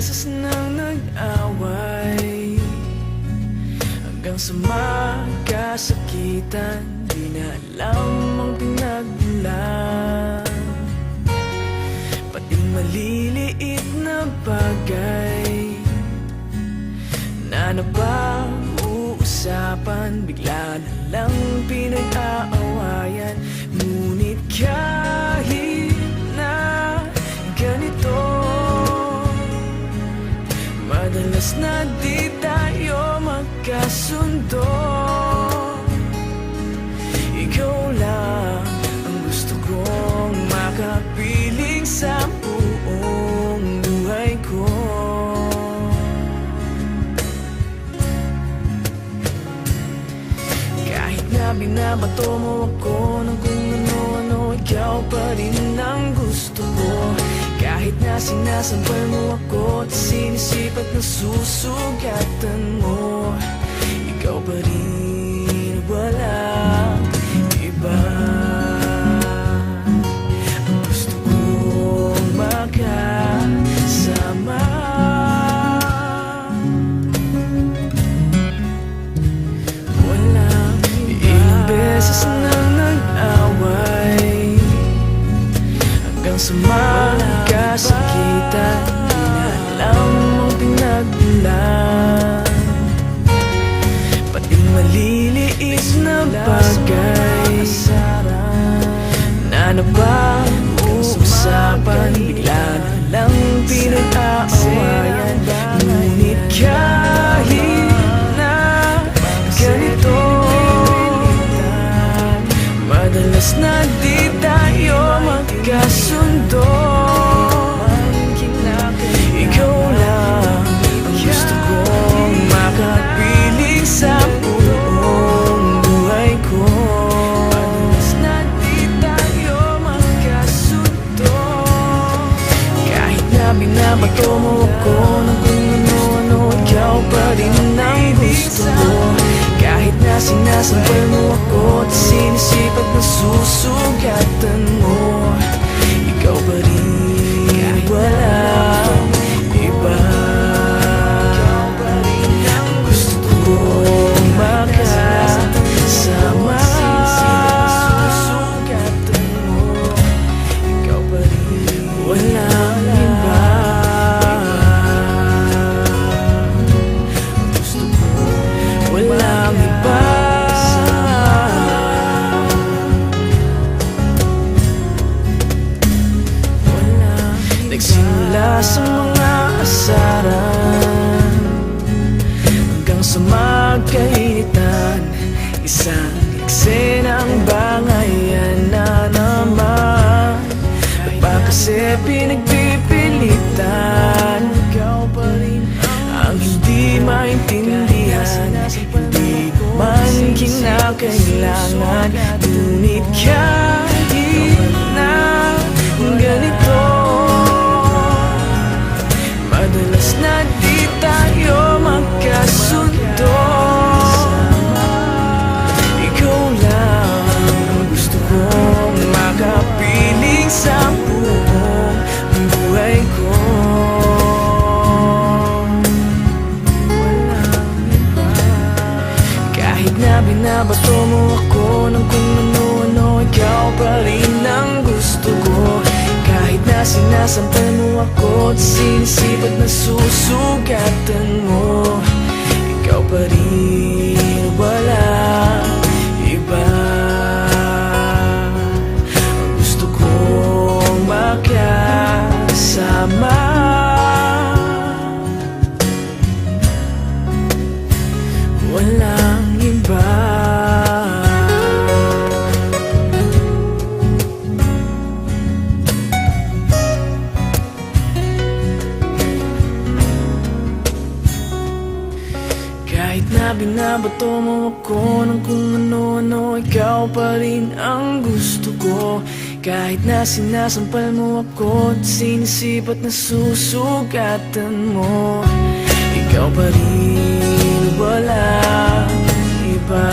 beses nang nag-away, hanggang sa magkasakitan, di na alam ang pinagmulan. Pati maliliit na bagay na napag-uusapan, bigla na lang pinag-aawayan. Ngunit kahit na ganito, madalas na di tayo magkasundo. Ikaw lang ang gusto kong makapiling sa buong buhay ko. Kahit na binabato mo ako ng kung ano-ano, ikaw pa rin ang gusto ko. Kahit na sinasampal mo ako at sinisipat na susugatan mo, ikaw pa rin, walang iba. Ang gusto kong makasama. Walang ilang beses nang nag-away, hanggang sa magkasakitan, di na alam ang pinagmulan. Pati maliliit na bagay na napag-uusapan, bigla na lang pinag-aawayan. Ngunit kahit na ganito, madalas na di tayo magkasundo. Ikaw lang ang gusto kong makapiling sa buong buhay ko. Madalas na di tayo magkasundo. Kahit na binabato mo ako ng kung ano-ano, ikaw pa rin ang gusto ko. Kahit na sinasampal mo ako at sinisipat na susugatan mo, ikaw pa rin, walang iba. Ang gusto kong makasama. Susugatan mo, ikaw pa rin, walang iba. Ang gusto kong walang iba. Nagsimula sa mga asaran, hanggang sa magkainitan, isang eksenang bangayan na naman. Ba kasi pinagpipilitan, ikaw pa rin ang hindi maintindihan, hindi man kinakailangan. Ngunit kahit na ganito, madalas na di tayo magkasundo. Ikaw lang ang gusto kong makapiling sa buong buhay ko. Walang iba. Kahit na binabato mo ako ng kung ano-ano, ikaw pa rin ang gusto ko. Kahit na sinasampal mo ako at sinisipat na susugatan mo, ikaw pa rin, walang iba. Ang gusto kong makasama. Walang iba. Kahit na binabato mo ako ng kung ano-ano, ikaw pa rin ang gusto ko. Kahit na sinasampal mo ako at sinisipat na susugatan mo, ikaw pa rin, walang iba.